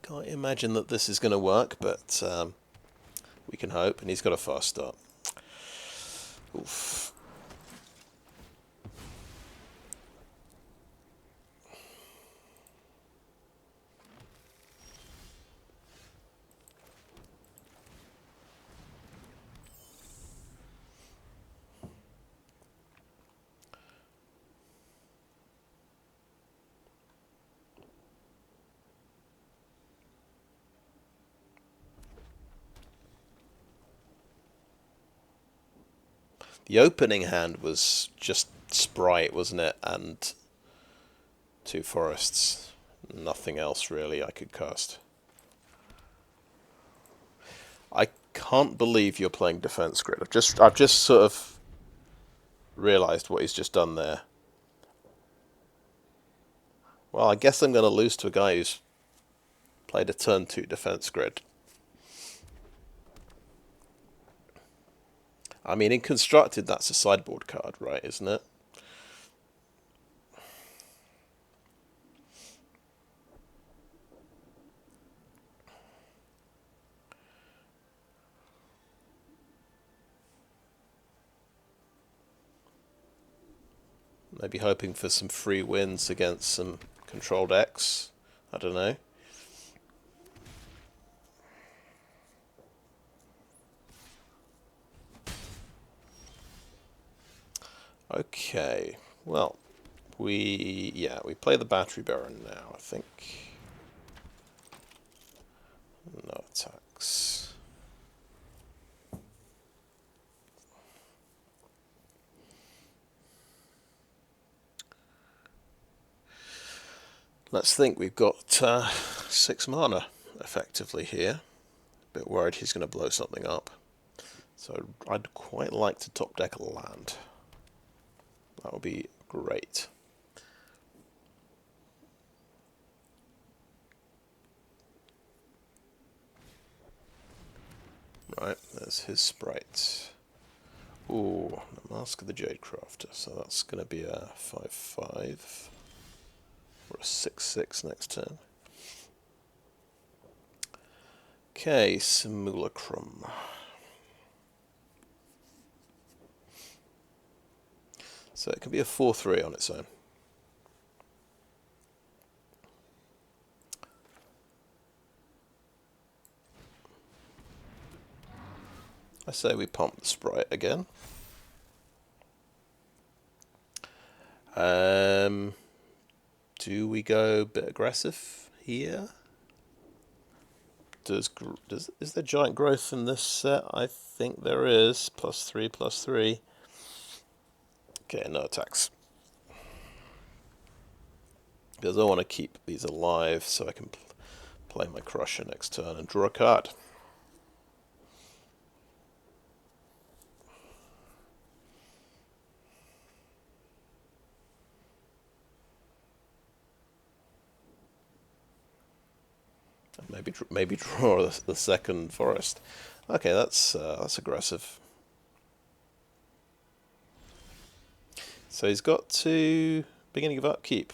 Can't imagine that this is going to work, but we can hope. And he's got a fast start. Oof. The opening hand was just Sprite, wasn't it? And 2 forests. Nothing else really I could cast. I can't believe you're playing Defense Grid. I've just sort of realised what he's just done there. Well, I guess I'm going to lose to a guy who's played a turn 2 Defense Grid. I mean, in Constructed, that's a sideboard card, right, isn't it? Maybe hoping for some free wins against some controlled X. I don't know. Okay, well, we play the Battery Bearer now, I think. No attacks. Let's think, we've got 6 mana, effectively, here. A bit worried he's going to blow something up. So I'd quite like to top deck a land. That would be great. Right, there's his Sprite. Ooh, the Mask of the Jadecrafter. So that's going to be a 5/5 or a 6/6 next turn. Okay, Simulacrum. So it can be a 4/3 on its own. I say we pump the Sprite again. Do we go a bit aggressive here? Is there giant growth in this set? I think there is. +3, +3. Okay, no attacks. Because I want to keep these alive so I can play my Crusher next turn and draw a card. And maybe draw the second forest. Okay, that's aggressive. So he's got to beginning of upkeep.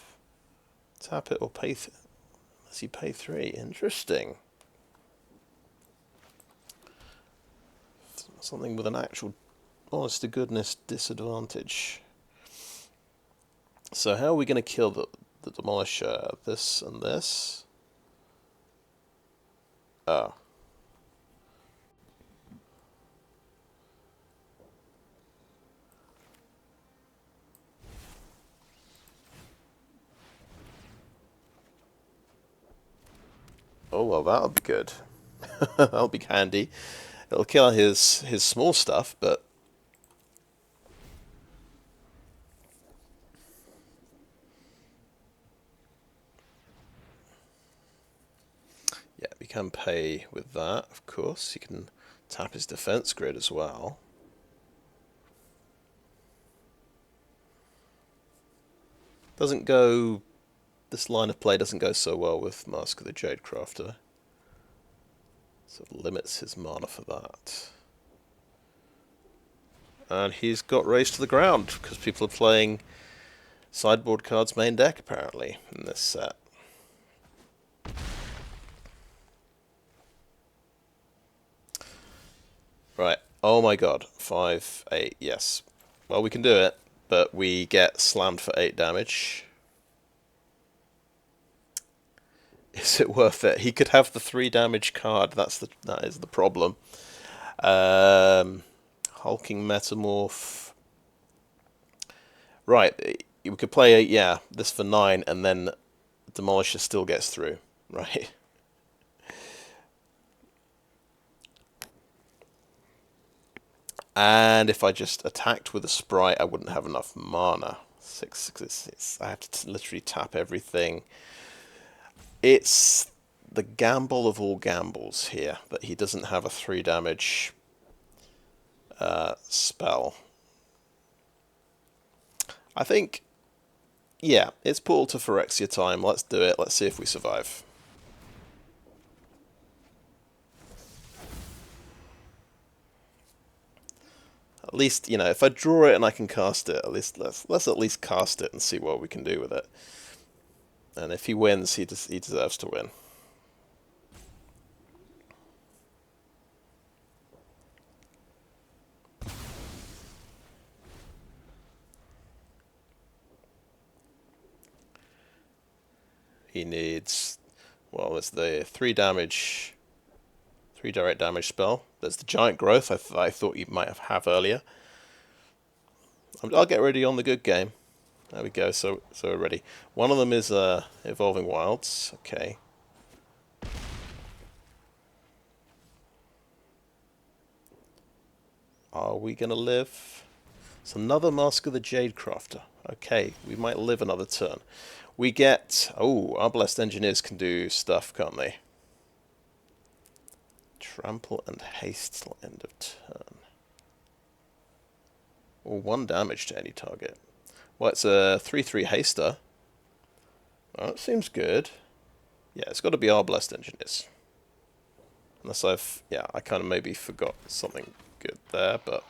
Tap it or pay. Does he pay 3? Interesting. Something with an actual, honest to goodness, disadvantage. So how are we going to kill the Demolisher? This and this? Oh. Oh, well, that'll be good. That'll be handy. It'll kill his small stuff, but... yeah, we can pay with that, of course. He can tap his defense grid as well. Doesn't go... this line of play doesn't go so well with Mask of the Jadecrafter. Sort of limits his mana for that. And he's got raised to the ground, because people are playing sideboard cards main deck, apparently, in this set. Right. Oh my god. 5, 8, yes. Well, we can do it, but we get slammed for 8 damage. Is it worth it? He could have the 3 damage card. That is the problem. Hulking Metamorph. Right. We could play this for 9, and then Demolisher still gets through. Right. And if I just attacked with a Sprite, I wouldn't have enough mana. 6, 6. I have to literally tap everything. It's the gamble of all gambles here that he doesn't have a 3 damage spell. I think, yeah, it's Portal to Phyrexia time. Let's do it. Let's see if we survive. At least, you know, if I draw it and I can cast it, at least let's at least cast it and see what we can do with it. And if he wins, he deserves to win. He needs, well, it's the 3 damage, 3 direct damage spell. There's the giant growth I thought you might have earlier. I'll get ready on the good game. There we go, so we're ready. One of them is Evolving Wilds. Okay. Are we going to live? It's another Mask of the Jadecrafter. Okay, we might live another turn. We get... oh, our Blessed Engineers can do stuff, can't they? Trample and haste till end of turn. Or 1 damage to any target. Well, it's a 3/3 haster. Oh, that seems good. Yeah, it's got to be our Blessed Engineers. Unless I kind of maybe forgot something good there, but...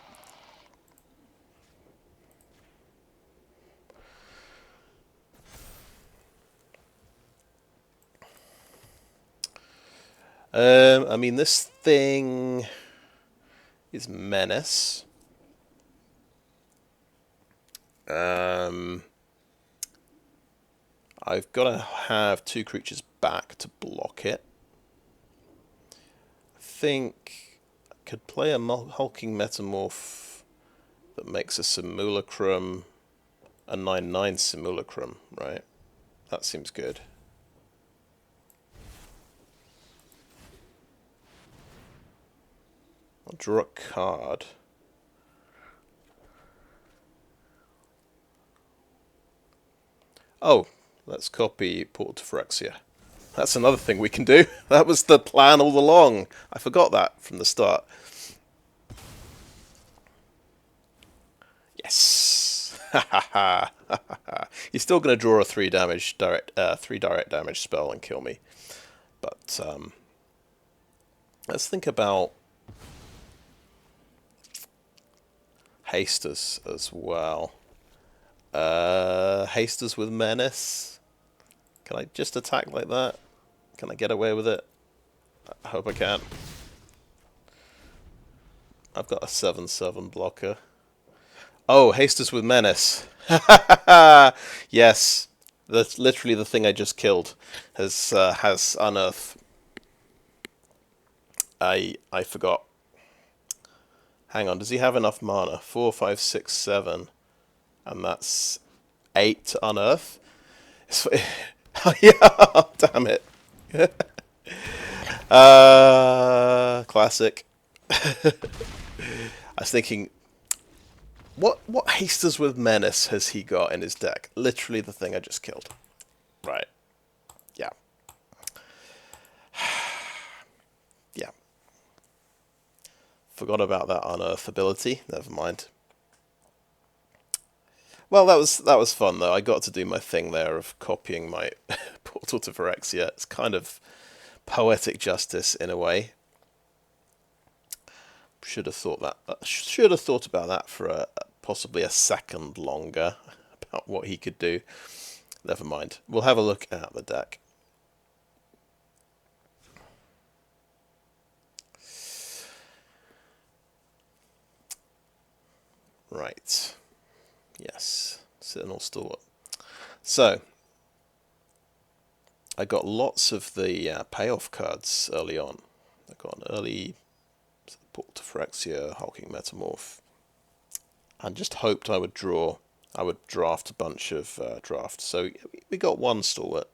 I mean, this thing is Menace. I've got to have 2 creatures back to block it. I think Could play a Hulking Metamorph that makes a Simulacrum, a 9/9 Simulacrum, right? That seems good. I'll draw a card. Oh, let's copy Portal to Phyrexia. That's another thing we can do. That was the plan all along. I forgot that from the start. Yes. Ha ha ha. He's still going to draw a 3 direct damage spell and kill me. But let's think about hasters as well. Hasters with menace. Can I just attack like that? Can I get away with it? I hope I can. I've got a 7/7 blocker. Oh, hasters with menace. Yes, that's literally the thing I just killed. Has unearth. I forgot. Hang on, does he have enough mana? 4, 5, 6, 7, and that's 8 to unearth. Yeah, damn it. Classic. I was thinking, what hasters with menace has he got in his deck? Literally the thing I just killed. Right. Yeah. Yeah. Forgot about that unearth ability. Never mind. Well, that was fun though. I got to do my thing there of copying my Portal to Phyrexia. It's kind of poetic justice in a way. Should have thought that. Should have thought about that for possibly a second longer about what he could do. Never mind. We'll have a look at the deck. Right. Yes. Citanul Stalwart. So, I got lots of the payoff cards early on. I got an early Portal to Phyrexia, Hulking Metamorph, and just hoped I would draft a bunch of drafts. So we got one Stalwart.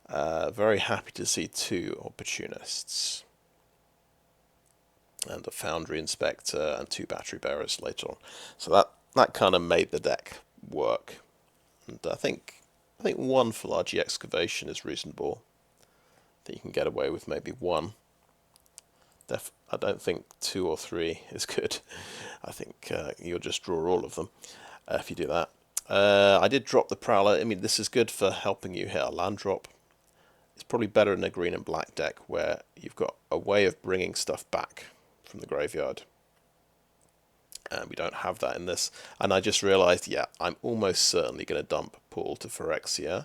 Very happy to see 2 Opportunists. And a Foundry Inspector and 2 Battery Bearers later on. So that kind of made the deck work. And I think 1 Fallaji Excavation is reasonable. I think you can get away with maybe 1. I don't think 2 or 3 is good. I think you'll just draw all of them if you do that. I did drop the Prowler. I mean, this is good for helping you hit a land drop. It's probably better in a green and black deck where you've got a way of bringing stuff back from the graveyard. And we don't have that in this. And I just realised, yeah, I'm almost certainly going to dump Portal to Phyrexia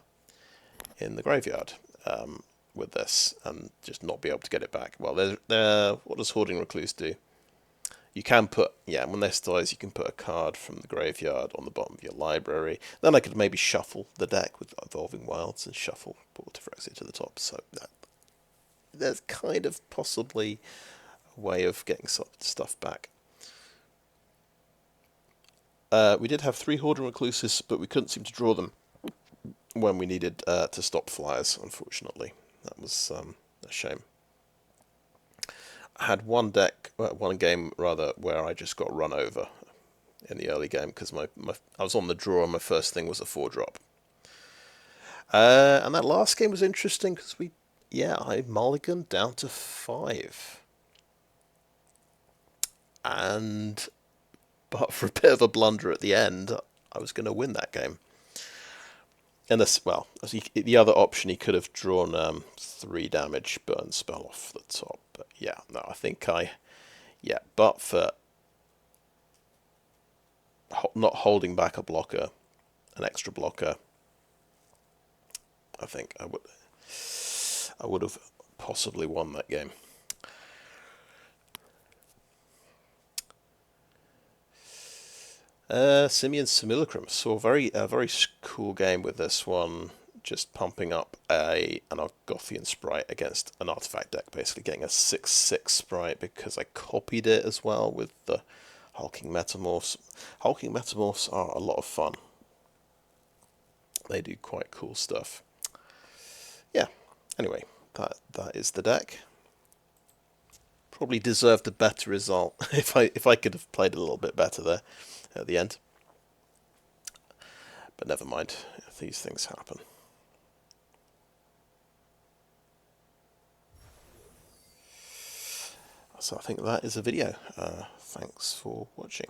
in the graveyard with this and just not be able to get it back. Well, what does Hoarding Recluse do? You can put, when this dies, you can put a card from the graveyard on the bottom of your library. Then I could maybe shuffle the deck with Evolving Wilds and shuffle Portal to Phyrexia to the top. So there's kind of possibly a way of getting some stuff back. We did have 3 Hoarding Recluses, but we couldn't seem to draw them when we needed to stop flyers, unfortunately. That was a shame. I had one game where I just got run over in the early game because I was on the draw and my first thing was a 4-drop. And that last game was interesting because I mulliganed down to 5. But for a bit of a blunder at the end, I was going to win that game. And the other option, he could have drawn 3 damage burn spell off the top. But I think but for not holding back a blocker, an extra blocker, I think I would have possibly won that game. Simian Simulacrum. Saw a very cool game with this one. just pumping up an Argothian Sprite against an artifact deck, basically getting a 6/6 Sprite because I copied it as well with the Hulking Metamorphs. Hulking Metamorphs are a lot of fun. They do quite cool stuff. Yeah, anyway, that is the deck. Probably deserved a better result if I could have played a little bit better there at the end. But never mind, these things happen. So I think that is a video. Thanks for watching.